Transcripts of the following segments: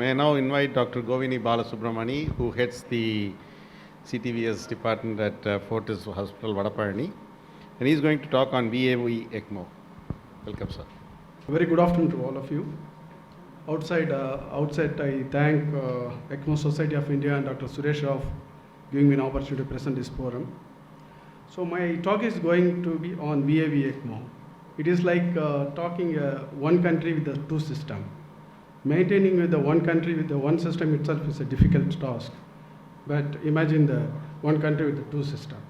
may I now invite Dr. Govini Balasubramani, who heads the CTVS department at Fortis Hospital, Vadapalani, and he is going to talk on VAV ECMO. Welcome, sir. Very good afternoon to all of you. Outset, I thank ECMO Society of India and Dr. Suresh Rao giving me an opportunity to present this forum. So my talk is going to be on VAV ECMO. It is like talking one country with the two systems. Maintaining with the one country with the one system itself is a difficult task. But imagine the one country with the two systems.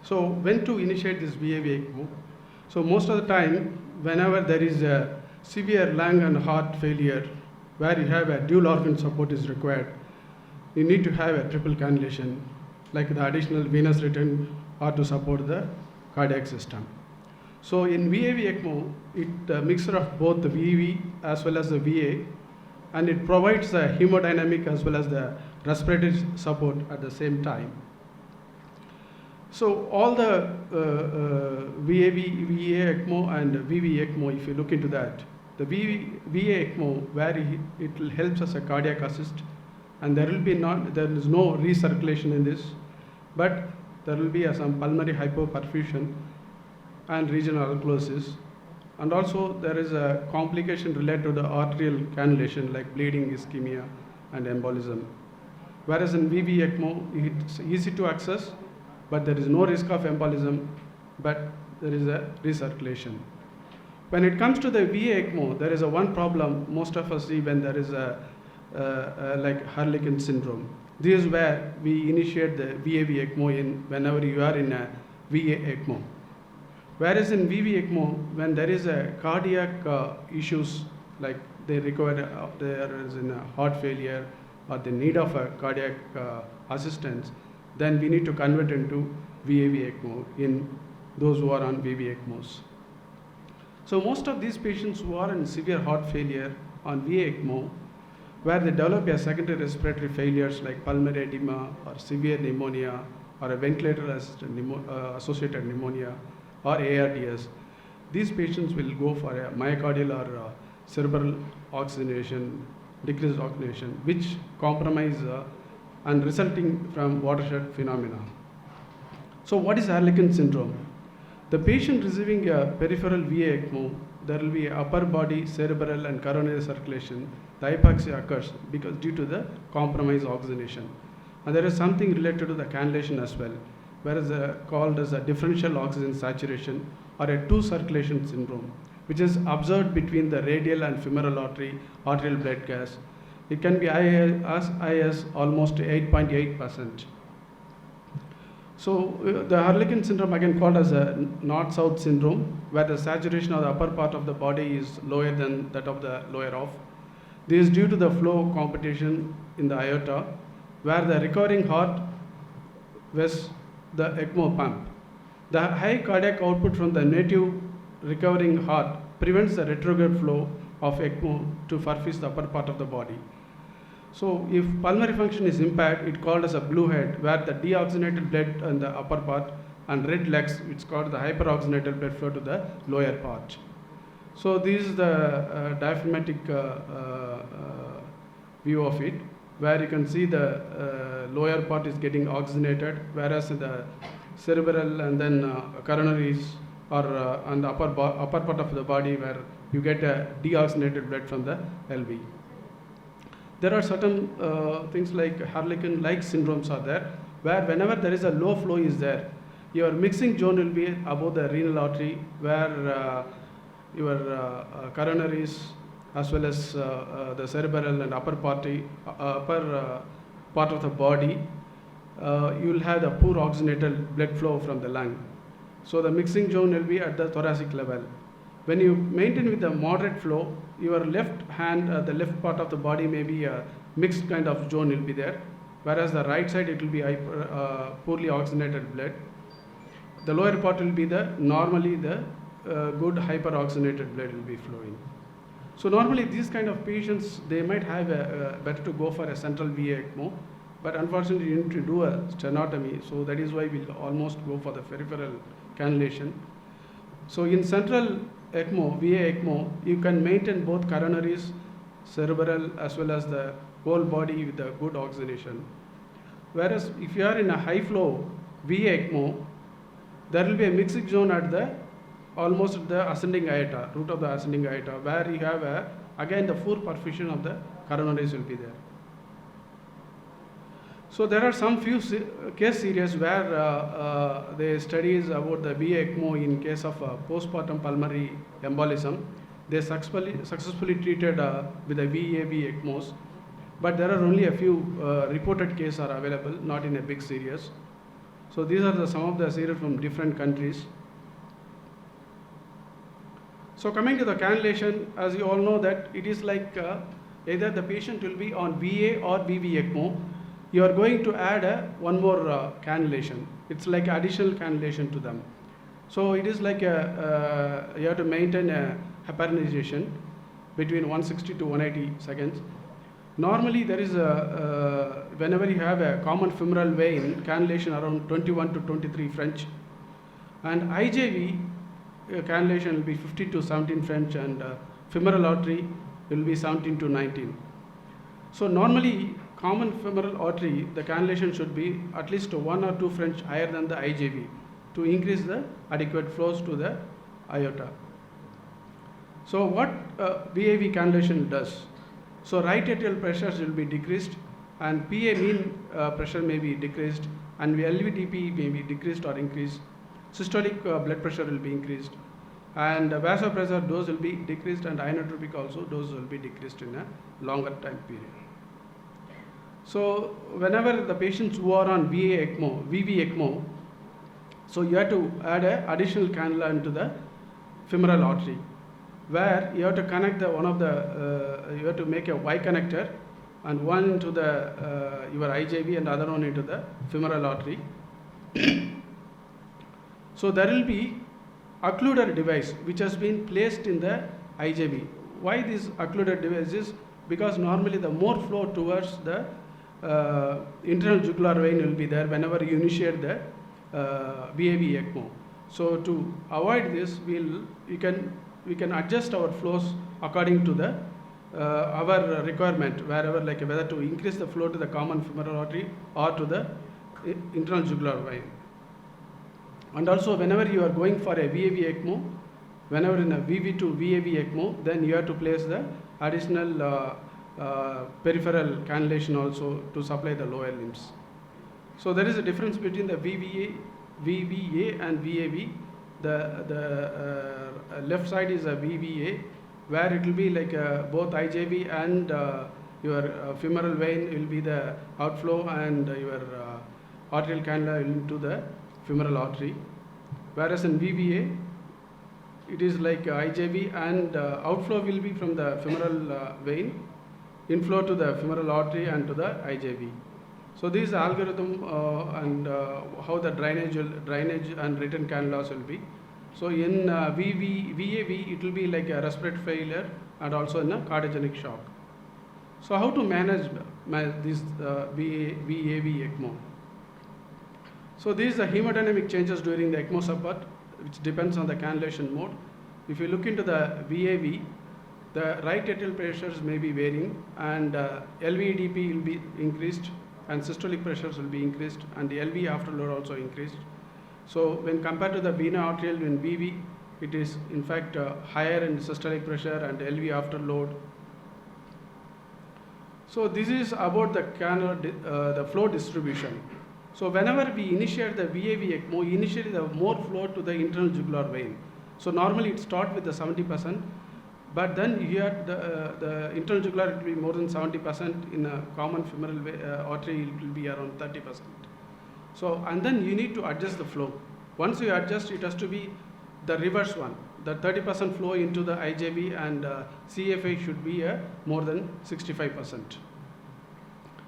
So when to initiate this VAV ECMO? So most of the time, whenever there is a severe lung and heart failure, where you have a dual organ support is required, you need to have a triple cannulation, like the additional venous return or to support the cardiac system. So in VAV ECMO, it's a mixture of both the VV as well as the VA, and it provides the hemodynamic as well as the respiratory support at the same time. So all the VA ECMO and VV ECMO, if you look into that, the VA ECMO, where it will help us a cardiac assist, and there is no recirculation in this, but there will be some pulmonary hypoperfusion and regional alkalosis, and also there is a complication related to the arterial cannulation like bleeding, ischemia, and embolism. Whereas in VV ECMO, it's easy to access, but there is no risk of embolism, but there is a recirculation. When it comes to the VA ECMO, there is a one problem most of us see when there is like Harlequin syndrome. This is where we initiate the VAV ECMO in whenever you are in a VA ECMO. Whereas in VV ECMO, when there is a cardiac issues, like they require, there is a heart failure or the need of a cardiac assistance, then we need to convert into VAV ECMO in those who are on VV ECMOs. So most of these patients who are in severe heart failure on VA ECMO, where they develop a secondary respiratory failures like pulmonary edema or severe pneumonia or a ventilator-associated pneumonia or ARDS, these patients will go for a myocardial or cerebral oxygenation, decreased oxygenation, which compromise and resulting from watershed phenomena. So what is Harlequin syndrome? The patient receiving a peripheral VA ECMO, there will be upper body, cerebral and coronary circulation. The hypoxia occurs because due to the compromised oxygenation. And there is something related to the cannulation as well, whereas called as a differential oxygen saturation or a two circulation syndrome, which is observed between the radial and femoral arterial blood gas. It can be as high as almost 8.8%. So the Harlequin syndrome, again called as a north-south syndrome, where the saturation of the upper part of the body is lower than that of the lower half. This is due to the flow competition in the aorta, where the recovering heart was the ECMO pump. The high cardiac output from the native recovering heart prevents the retrograde flow of ECMO to surface the upper part of the body. So if pulmonary function is impaired, it's called as a blue head, where the deoxygenated blood in the upper part and red legs, which is called the hyperoxygenated blood flow to the lower part. So this is the diaphragmatic view of it, where you can see the lower part is getting oxygenated, whereas the cerebral and then coronaries are on the upper part of the body, where you get a deoxygenated blood from the LV. There are certain things like Harlequin-like syndromes are there, where whenever there is a low flow is there, your mixing zone will be above the renal artery, where your coronaries as well as the cerebral and upper part of the body, you will have the poor oxygenated blood flow from the lung. So the mixing zone will be at the thoracic level. When you maintain with the moderate flow, your left hand, the left part of the body may be a mixed kind of zone will be there, whereas the right side it will be poorly oxygenated blood. The lower part will be normally the good hyperoxygenated blood will be flowing. So normally these kind of patients, they might have better to go for a central VA ECMO, but unfortunately you need to do a sternotomy, so that is why we'll almost go for the peripheral cannulation. So in central ECMO, VA ECMO, you can maintain both coronaries cerebral as well as the whole body with the good oxygenation. Whereas if you are in a high flow VA ECMO, there will be a mixing zone at the almost at the ascending aorta, root of the ascending aorta, where you have again the full perfusion of the coronaries will be there. So there are some few case series where the studies about the VA ECMO in case of postpartum pulmonary embolism, they successfully treated with the VAV ECMOs, but there are only a few reported cases are available, not in a big series. So these are some of the series from different countries. So coming to the cannulation, as you all know that it is like either the patient will be on VA or VV ECMO, you are going to add one more cannulation. It's like additional cannulation to them. So it is like you have to maintain a heparinization between 160 to 180 seconds. Normally there is whenever you have a common femoral vein, cannulation around 21 to 23 French, and IJV cannulation will be 15 to 17 French, and femoral artery will be 17 to 19. So normally common femoral artery, the cannulation should be at least 1 or 2 French higher than the IJV to increase the adequate flows to the aorta. So what VAV cannulation does? So right atrial pressures will be decreased, and PA mean pressure may be decreased, and LVDP may be decreased or increased. Systolic blood pressure will be increased, and vasopressor dose will be decreased, and inotropic also dose will be decreased in a longer time period. So whenever the patients who are on VA ECMO, VV ECMO, so you have to add an additional cannula into the femoral artery, where you have to connect the you have to make a Y connector, and one into the your IJV and other one into the femoral artery. So there will be occluder device which has been placed in the IJV. Why this occluder device is? Because normally the more flow towards the internal jugular vein will be there whenever you initiate the VAV ECMO. So to avoid this, we can adjust our flows according to the our requirement, wherever, like whether to increase the flow to the common femoral artery or to the internal jugular vein. And also whenever you are going for a VAV ECMO, whenever in a VV to VAV ECMO, then you have to place the additional peripheral cannulation also to supply the lower limbs. So there is a difference between the VVA and VAV. The left side is a VVA, where it will be like both IJV and your femoral vein will be the outflow, and your arterial cannula into the femoral artery. Whereas in VVA, it is like IJV, and outflow will be from the femoral vein, inflow to the femoral artery and to the IJV. So this algorithm and how the drainage and return cannulas will be. So in VAV, it will be like a respiratory failure and also in a cardiogenic shock. So how to manage this VAV ECMO? So these are hemodynamic changes during the ECMO support, which depends on the cannulation mode. If you look into the VAV, the right atrial pressures may be varying, and LVEDP will be increased, and systolic pressures will be increased, and the LV afterload also increased. So when compared to the vena arterial in VV, it is in fact higher in systolic pressure and LV afterload. So this is about the the flow distribution. So whenever we initiate the VAV ECMO, initially the more flow to the internal jugular vein. So normally it starts with the 70%, but then here the internal jugular it will be more than 70%. In a common femoral artery it will be around 30%. So and then you need to adjust the flow. Once you adjust, it has to be the reverse one. The 30% flow into the IJV, and CFA should be more than 65%.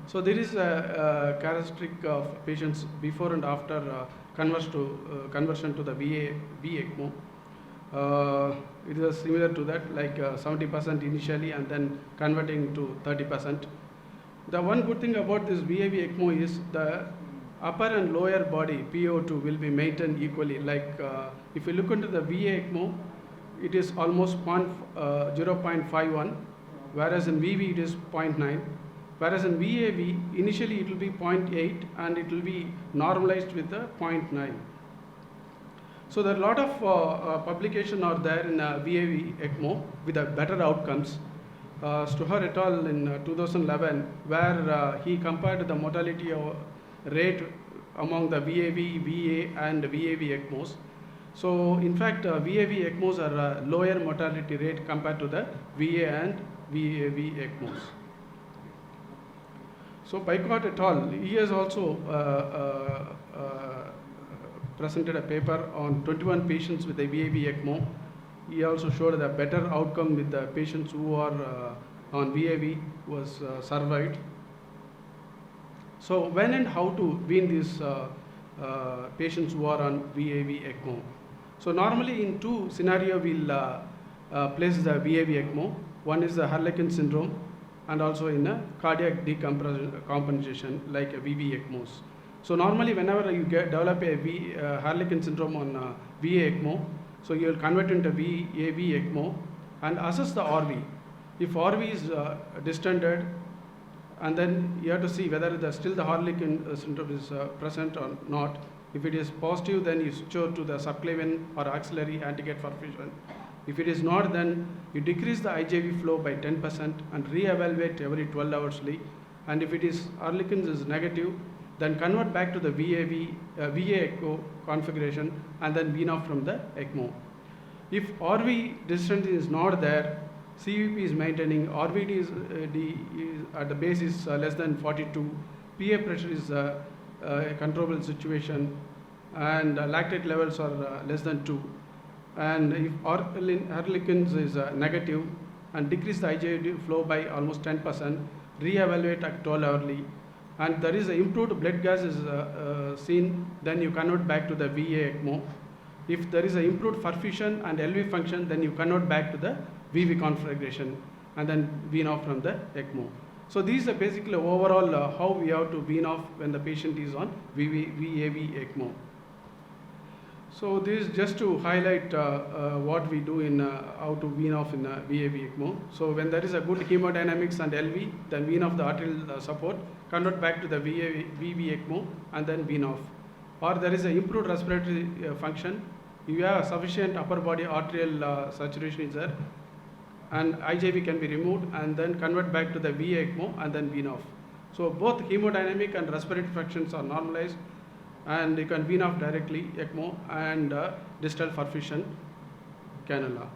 So there is a characteristic of patients before and after conversion to the VA ECMO. It is similar to that, like 70% initially and then converting to 30%. The one good thing about this VAV ECMO is the upper and lower body PO2 will be maintained equally. Like if you look into the VA ECMO, it is almost 0.51, whereas in VV it is 0.9. Whereas in VAV, initially it will be 0.8 and it will be normalized with the 0.9. So there are a lot of publication are there in VAV ECMO with better outcomes. Stuhar et al. In 2011, where he compared the mortality rate among the VAV, VA and VAV ECMOs. So in fact, VAV ECMOs are a lower mortality rate compared to the VA and VAV ECMOs. So Bycott et al., he has also presented a paper on 21 patients with a VAV ECMO. He also showed a better outcome with the patients who are on VAV was survived. So when and how to wean these patients who are on VAV ECMO. So normally in two scenarios we'll place the VAV ECMO. One is the Harlequin syndrome and also in a cardiac decompensation like a VV ECMOs. So normally whenever you develop a Harlequin syndrome on VA ECMO, so you will convert into VAV ECMO and assess the RV. If RV is distended, and then you have to see whether still the Harlequin syndrome is present or not. If it is positive, then you switch over to the subclavian or axillary anti-gate perfusion. If it is not, then you decrease the IJV flow by 10% and re-evaluate every 12 hours. And if it is Harlequin is negative, then convert back to the VA echo configuration and then wean off from the ECMO. If RV distance is not there, CVP is maintaining, RVD is at the base is less than 42, PA pressure is a controllable situation, and lactate levels are less than 2. And if Harlequin is negative and decrease the IJV flow by almost 10%, re-evaluate at 12 hourly, and there is an improved blood gas is seen, then you convert back to the VA ECMO. If there is an improved perfusion and LV function, then you convert back to the VV configuration and then wean off from the ECMO. So these are basically overall how we have to wean off when the patient is on VAV ECMO. So this is just to highlight what we do in how to wean off in VAV ECMO. So when there is a good hemodynamics and LV, then wean off the arterial support, convert back to the VV ECMO and then wean off. Or there is an improved respiratory function, you have sufficient upper body arterial saturation is there, and IJV can be removed and then convert back to the VA ECMO and then wean off. So both hemodynamic and respiratory functions are normalized, and you can wean off directly ECMO and distal perfusion cannula.